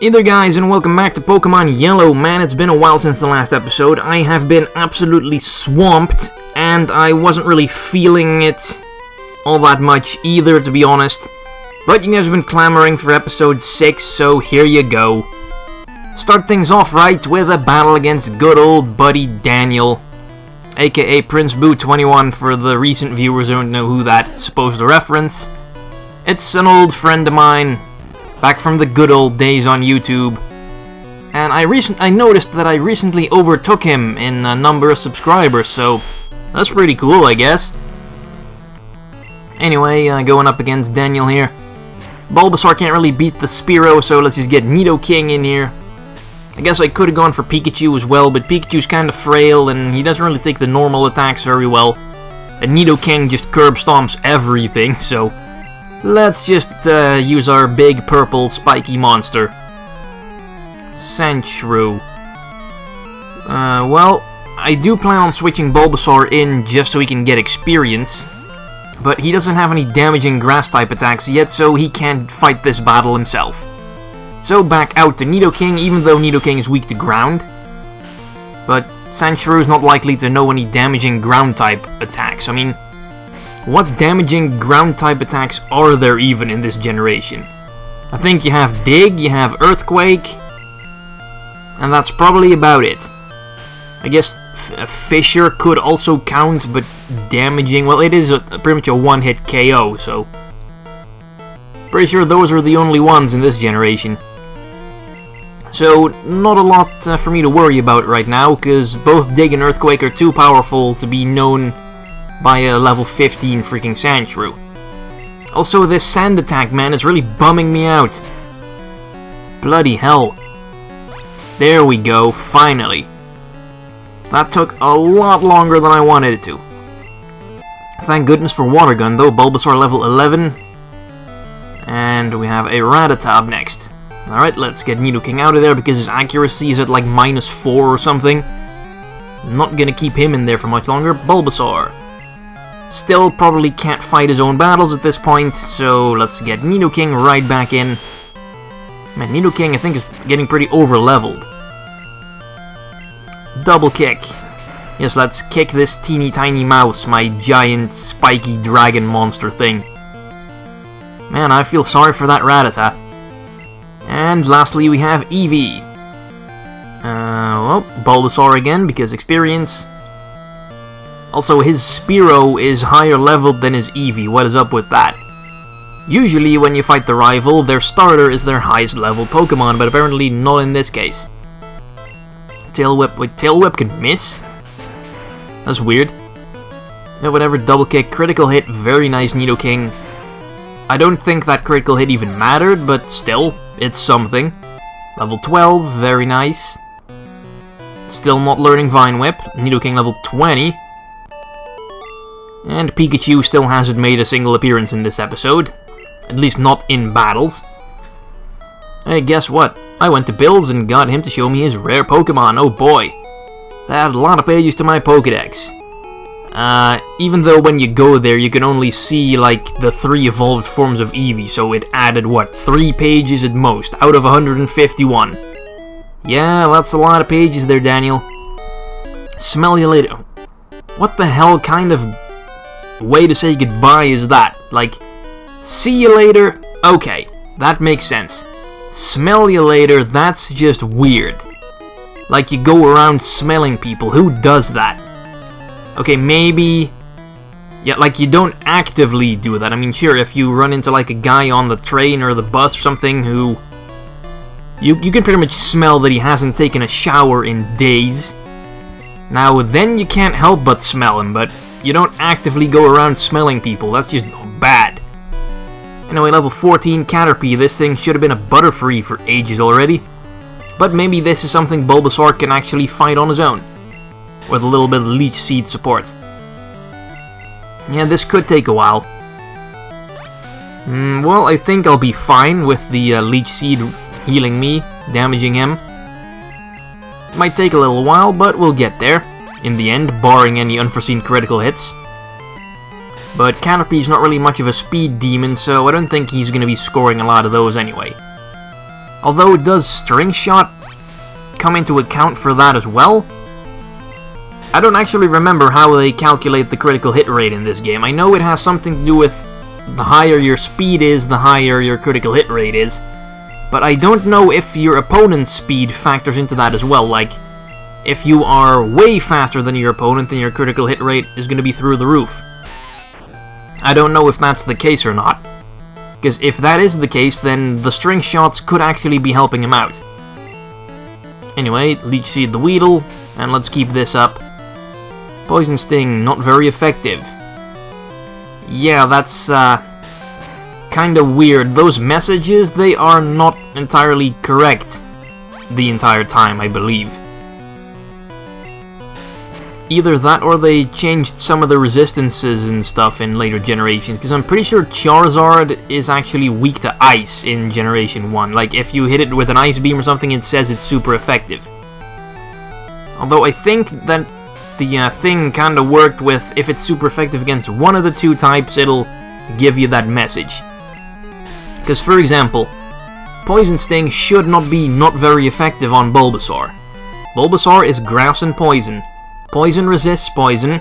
Hey there guys, and welcome back to Pokemon Yellow. Man, it's been a while since the last episode. I have been absolutely swamped, and I wasn't really feeling it all that much either, to be honest. But you guys have been clamoring for episode 6, so here you go. Start things off right with a battle against good old buddy Daniel, aka Prince Boo 21 for the recent viewers who don't know who that's supposed to reference. It's an old friend of mine, back from the good old days on YouTube, and I noticed that I recently overtook him in a number of subscribers, so that's pretty cool, I guess. Anyway, going up against Daniel here. Bulbasaur can't really beat the Spearow, so let's just get Nidoking in here. I guess I could have gone for Pikachu as well, but Pikachu's kind of frail, and he doesn't really take the normal attacks very well. And Nidoking just curb stomps everything, so let's just use our big purple spiky monster. Sandshrew. Well, I do plan on switching Bulbasaur in just so he can get experience. But he doesn't have any damaging grass-type attacks yet, so he can't fight this battle himself. So back out to Nidoking, even though Nidoking is weak to ground. But Sandshrew is not likely to know any damaging ground-type attacks. I mean, what damaging ground-type attacks are there even in this generation? I think you have Dig, you have Earthquake, and that's probably about it. I guess Fissure could also count, but damaging, well, it is pretty much a one-hit KO, so pretty sure those are the only ones in this generation. So, not a lot for me to worry about right now, because both Dig and Earthquake are too powerful to be known by a level 15 freaking Sandshrew. Also, this sand attack, man, is really bumming me out. Bloody hell. There we go, finally. That took a lot longer than I wanted it to. Thank goodness for Water Gun, though. Bulbasaur level 11. And we have a Rattata next. Alright, let's get Nidoking out of there because his accuracy is at like -4 or something. Not gonna keep him in there for much longer. Bulbasaur. Still probably can't fight his own battles at this point, so let's get Nidoking right back in. Man, Nidoking I think is getting pretty over-leveled. Double kick. Yes, let's kick this teeny tiny mouse, my giant spiky dragon monster thing. Man, I feel sorry for that Rattata. And lastly we have Eevee. Well, Bulbasaur again because experience. Also, his Spearow is higher leveled than his Eevee. What is up with that? Usually, when you fight the rival, their starter is their highest level Pokemon, but apparently not in this case. Tail Whip. Wait, Tail Whip can miss? That's weird. Yeah, whatever, double kick, critical hit, very nice Nidoking. I don't think that critical hit even mattered, but still, it's something. Level 12, very nice. Still not learning Vine Whip. Nidoking level 20. And Pikachu still hasn't made a single appearance in this episode. At least not in battles. Hey, guess what? I went to Bill's and got him to show me his rare Pokemon. Oh boy. That added a lot of pages to my Pokedex. Even though when you go there you can only see like the 3 evolved forms of Eevee, so it added what, 3 pages at most, out of 151. Yeah, that's a lot of pages there, Daniel. Smell you later. What the hell kind of way to say goodbye is that? Like, see you later? Okay, that makes sense. Smell you later, that's just weird. Like you go around smelling people, who does that? Okay, maybe, yeah, like you don't actively do that. I mean, sure, if you run into like a guy on the train or the bus or something who you can pretty much smell that he hasn't taken a shower in days. Now then you can't help but smell him, but you don't actively go around smelling people. That's just bad. Anyway, level 14 Caterpie. This thing should have been a Butterfree for ages already. But maybe this is something Bulbasaur can actually fight on his own. With a little bit of Leech Seed support. Yeah, this could take a while. Well, I think I'll be fine with the Leech Seed healing me, damaging him. Might take a little while, but we'll get there. In the end, barring any unforeseen critical hits. But Caterpie is not really much of a speed demon, so I don't think he's going to be scoring a lot of those anyway. Although, does String Shot come into account for that as well? I don't actually remember how they calculate the critical hit rate in this game. I know it has something to do with the higher your speed is, the higher your critical hit rate is. But I don't know if your opponent's speed factors into that as well. Like, if you are way faster than your opponent, then your critical hit rate is going to be through the roof. I don't know if that's the case or not. Because if that is the case, then the String Shots could actually be helping him out. Anyway, Leech Seed the Weedle, and let's keep this up. Poison Sting, not very effective. Yeah, that's kinda weird. Those messages, they are not entirely correct the entire time, I believe. Either that or they changed some of the resistances and stuff in later generations, because I'm pretty sure Charizard is actually weak to ice in Generation 1. Like, if you hit it with an Ice Beam or something, it says it's super effective. Although I think that the thing kinda worked with, if it's super effective against one of the two types, it'll give you that message. Because, for example, Poison Sting should not be not very effective on Bulbasaur. Bulbasaur is grass and poison. Poison resists poison.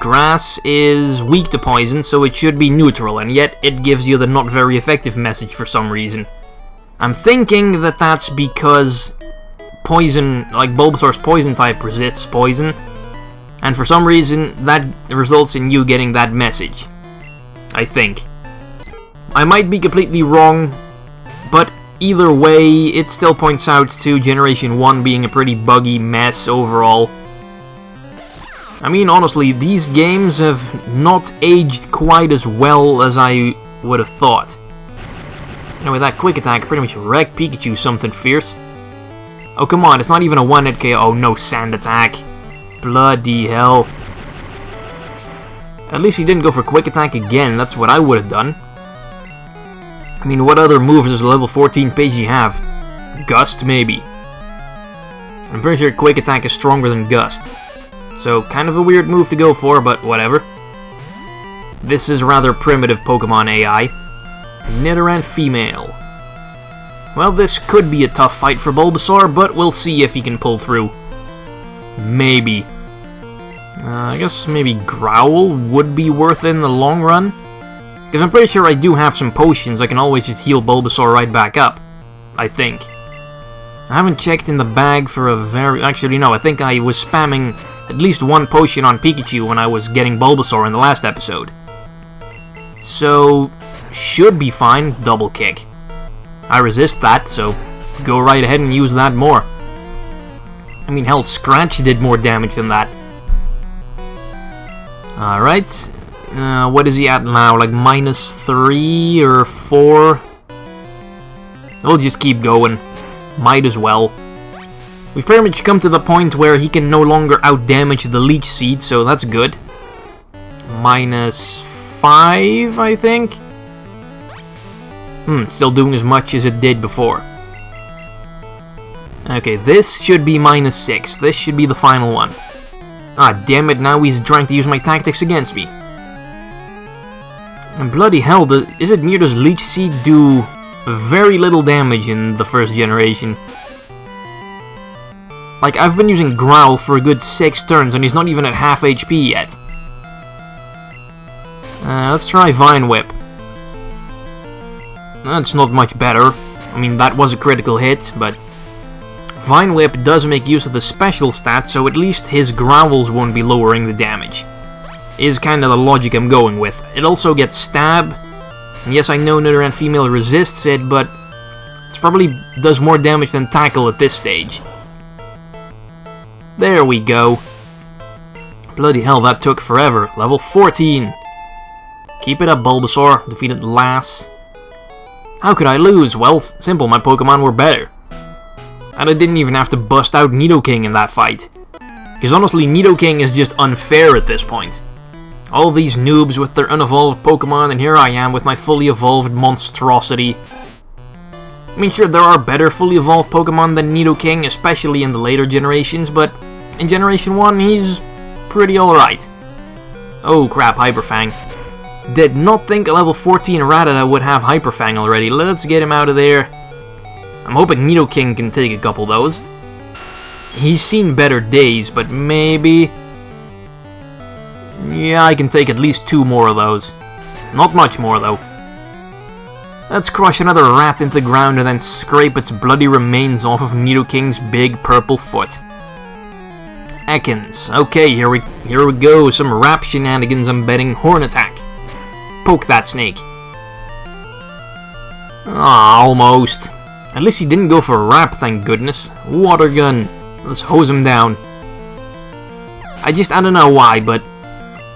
Grass is weak to poison, so it should be neutral, and yet it gives you the not very effective message for some reason. I'm thinking that that's because poison, like Bulbasaur's poison type resists poison, and for some reason that results in you getting that message. I think. I might be completely wrong, but either way, it still points out to Generation 1 being a pretty buggy mess overall. I mean, honestly, these games have not aged quite as well as I would have thought. Anyway, that quick attack pretty much wrecked Pikachu something fierce. Oh, come on, it's not even a one-hit KO. Oh, no, sand attack. Bloody hell. At least he didn't go for quick attack again. That's what I would have done. I mean, what other moves does a level 14 Pidgey have? Gust, maybe. I'm pretty sure quick attack is stronger than Gust. So, kind of a weird move to go for, but whatever. This is rather primitive Pokemon AI. Nidoran Female. Well, this could be a tough fight for Bulbasaur, but we'll see if he can pull through. Maybe. I guess maybe Growl would be worth it in the long run. Because I'm pretty sure I do have some potions, I can always just heal Bulbasaur right back up. I think. I haven't checked in the bag for a very... Actually, no, I think I was spamming at least one potion on Pikachu when I was getting Bulbasaur in the last episode. So, should be fine. Double kick. I resist that, so go right ahead and use that more. I mean, hell, Scratch did more damage than that. Alright. What is he at now? Like -3 or 4? We'll just keep going. Might as well. We've pretty much come to the point where he can no longer outdamage the Leech Seed, so that's good. -5, I think? Still doing as much as it did before. Okay, this should be -6. This should be the final one. Ah, damn it, now he's trying to use my tactics against me. And bloody hell, is it mere does Leech Seed do very little damage in the first generation? Like, I've been using Growl for a good 6 turns, and he's not even at half HP yet. Let's try Vine Whip. That's not much better. I mean, that was a critical hit, but... Vine Whip does make use of the special stat, so at least his Growls won't be lowering the damage. Is kind of the logic I'm going with. It also gets Stab. And yes, I know Nidoran Female resists it, but... it probably does more damage than Tackle at this stage. There we go. Bloody hell, that took forever. Level 14. Keep it up, Bulbasaur. Defeated Lass. How could I lose? Well, simple, my Pokemon were better. And I didn't even have to bust out Nidoking in that fight. Because honestly, Nidoking is just unfair at this point. All these noobs with their unevolved Pokemon, and here I am with my fully evolved monstrosity. I mean, sure, there are better fully evolved Pokemon than Nidoking, especially in the later generations, but in Generation 1, he's pretty alright. Oh crap, Hyper Fang. Did not think a level 14 Rattata would have Hyper Fang already. Let's get him out of there. I'm hoping Nidoking can take a couple of those. He's seen better days, but maybe... yeah, I can take at least 2 more of those. Not much more, though. Let's crush another rat into the ground and then scrape its bloody remains off of Nidoking's big purple foot. Ekans. Okay, here we go. Some rap shenanigans. I'm betting Horn Attack. Poke that snake. Ah, almost. At least he didn't go for rap, thank goodness. Water Gun. Let's hose him down. I don't know why, but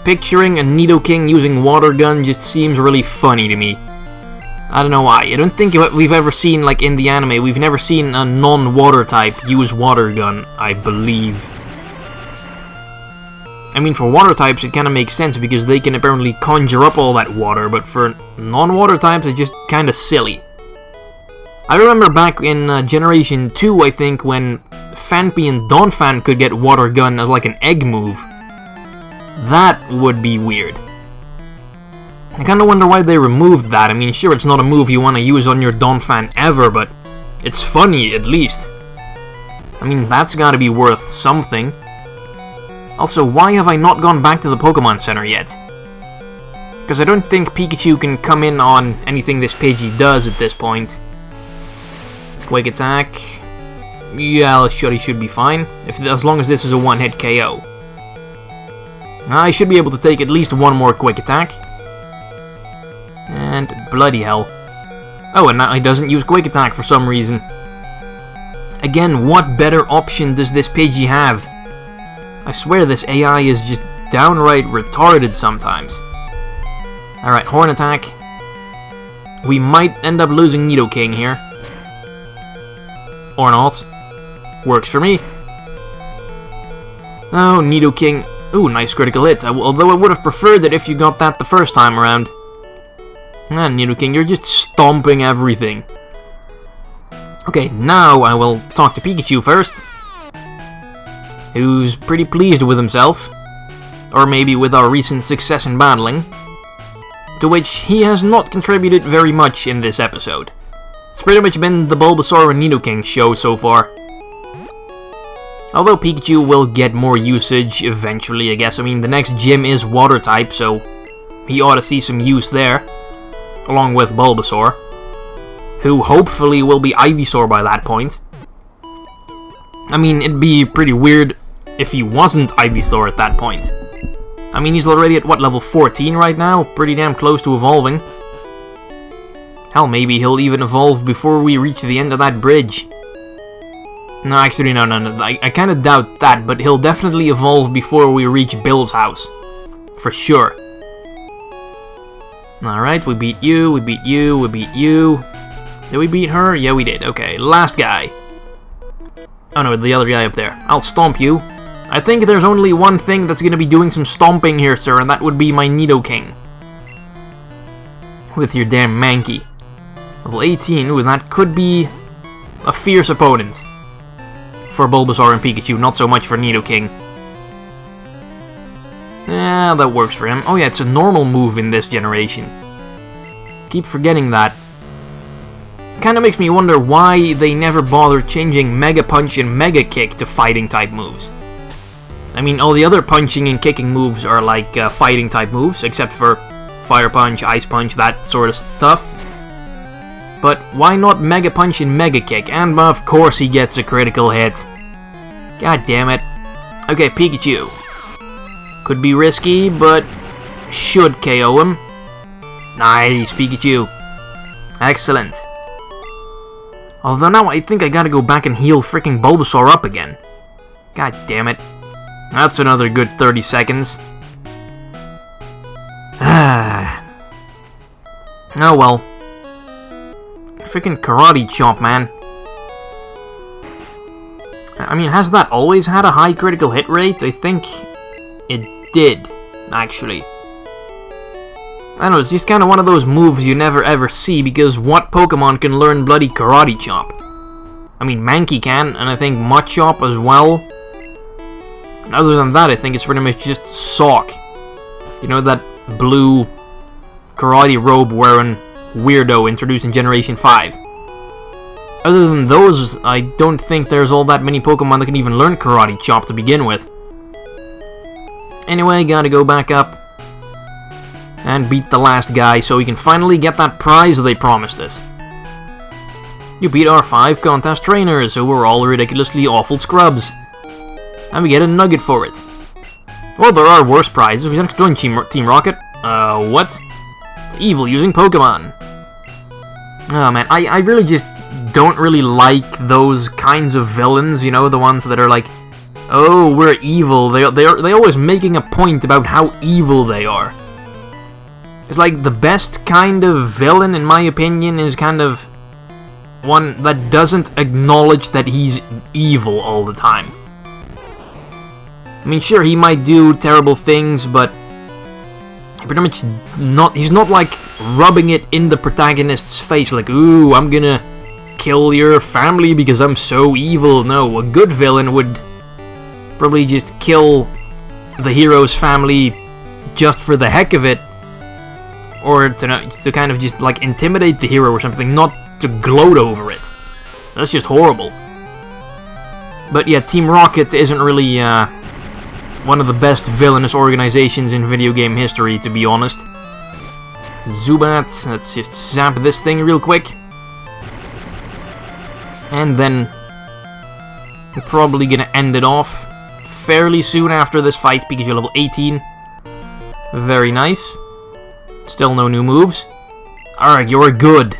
picturing a Nidoking using Water Gun just seems really funny to me. I don't know why. I don't think we've ever seen, like in the anime, we've never seen a non-water type use Water Gun, I believe. I mean, for water types it kind of makes sense because they can apparently conjure up all that water, but for non-water types it's just kind of silly. I remember back in Generation 2, I think, when Phanpy and Donphan could get Water Gun as like an egg move. That would be weird. I kinda wonder why they removed that. I mean, sure, it's not a move you want to use on your Donphan ever, but it's funny, at least. I mean, that's gotta be worth something. Also, why have I not gone back to the Pokemon Center yet? Because I don't think Pikachu can come in on anything this Pidgey does at this point. Quick Attack. Yeah, he should be fine, as long as this is a one-hit KO. I should be able to take at least 1 more Quick Attack. And bloody hell. Oh, and now he doesn't use Quick Attack for some reason. Again, what better option does this Pidgey have? I swear this AI is just downright retarded sometimes. Alright, Horn Attack. We might end up losing Nidoking here. Or not. Works for me. Oh, Nidoking. Ooh, nice critical hit. Although I would have preferred it if you got that the first time around. Ah, Nidoking, you're just stomping everything. Okay, now I will talk to Pikachu first. Who's pretty pleased with himself. Or maybe with our recent success in battling. To which he has not contributed very much in this episode. It's pretty much been the Bulbasaur and Nidoking show so far. Although Pikachu will get more usage eventually, I guess. I mean, the next gym is water type, so he ought to see some use there. Along with Bulbasaur, who hopefully will be Ivysaur by that point. I mean, it'd be pretty weird if he wasn't Ivysaur at that point. I mean, he's already at, what, level 14 right now? Pretty damn close to evolving. Hell, maybe he'll even evolve before we reach the end of that bridge. No, actually, no. I kind of doubt that, but he'll definitely evolve before we reach Bill's house. For sure. Alright, we beat you, we beat you, we beat you. Did we beat her? Yeah, we did. Okay, last guy. Oh no, the other guy up there. I'll stomp you. I think there's only one thing that's gonna be doing some stomping here, sir, and that would be my Nidoking. With your damn Mankey. Level 18, ooh, that could be a fierce opponent. For Bulbasaur and Pikachu, not so much for Nidoking. Yeah, that works for him. Oh yeah, it's a normal move in this generation. Keep forgetting that. Kinda makes me wonder why they never bothered changing Mega Punch and Mega Kick to fighting type moves. I mean, all the other punching and kicking moves are like fighting type moves, except for Fire Punch, Ice Punch, that sort of stuff. But why not Mega Punch and Mega Kick? And of course he gets a critical hit. God damn it. Okay, Pikachu. Could be risky, but should KO him. Nice, Pikachu. Excellent. Although now I think I gotta go back and heal freaking Bulbasaur up again. God damn it. That's another good 30 seconds. Oh well. Freaking Karate Chomp, man. I mean, has that always had a high critical hit rate? I think it did, actually. I don't know, it's just kind of one of those moves you never ever see, because what Pokemon can learn bloody Karate Chomp? I mean, Mankey can, and I think Machop as well. And other than that, I think it's pretty much just Sawk. You know, that blue karate robe wearing weirdo introduced in Generation 5. Other than those, I don't think there's all that many Pokemon that can even learn Karate Chop to begin with. Anyway, gotta go back up and beat the last guy so we can finally get that prize they promised us. You beat our 5 contest trainers, who were all ridiculously awful scrubs. And we get a Nugget for it. Well, there are worse prizes. We have to join Team Rocket. What? It's evil using Pokemon. Oh man, I really just don't really like those kinds of villains, you know, the ones that are like, oh, we're evil. They're always making a point about how evil they are. It's like the best kind of villain, in my opinion, is kind of one that doesn't acknowledge that he's evil all the time. I mean, sure, he might do terrible things, but pretty much he's not like rubbing it in the protagonist's face, like, ooh, I'm gonna kill your family because I'm so evil. No, a good villain would probably just kill the hero's family just for the heck of it, or to kind of just like intimidate the hero or something, not to gloat over it. That's just horrible. But yeah, Team Rocket isn't really one of the best villainous organizations in video game history, to be honest. Zubat, let's just zap this thing real quick. And then we're probably gonna end it off fairly soon after this fight, because you're level 18. Very nice. Still no new moves. Alright, you're good.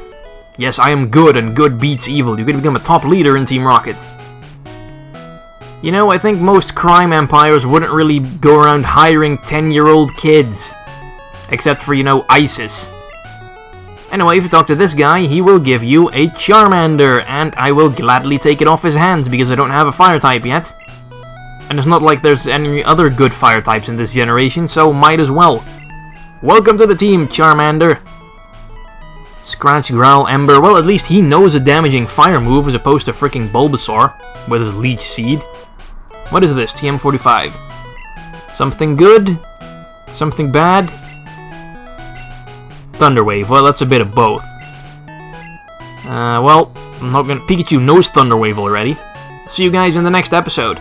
Yes, I am good, and good beats evil. You could become a top leader in Team Rocket. You know, I think most crime empires wouldn't really go around hiring 10-year-old kids. Except for, you know, ISIS. Anyway, if you talk to this guy, he will give you a Charmander, and I will gladly take it off his hands because I don't have a fire type yet. And it's not like there's any other good fire types in this generation, so might as well. Welcome to the team, Charmander. Scratch, Growl, Ember. Well, at least he knows a damaging fire move as opposed to freaking Bulbasaur with his Leech Seed. What is this? TM45. Something good? Something bad? Thunder Wave. Well, that's a bit of both. Well, I'm not gonna... Pikachu knows Thunder Wave already. See you guys in the next episode.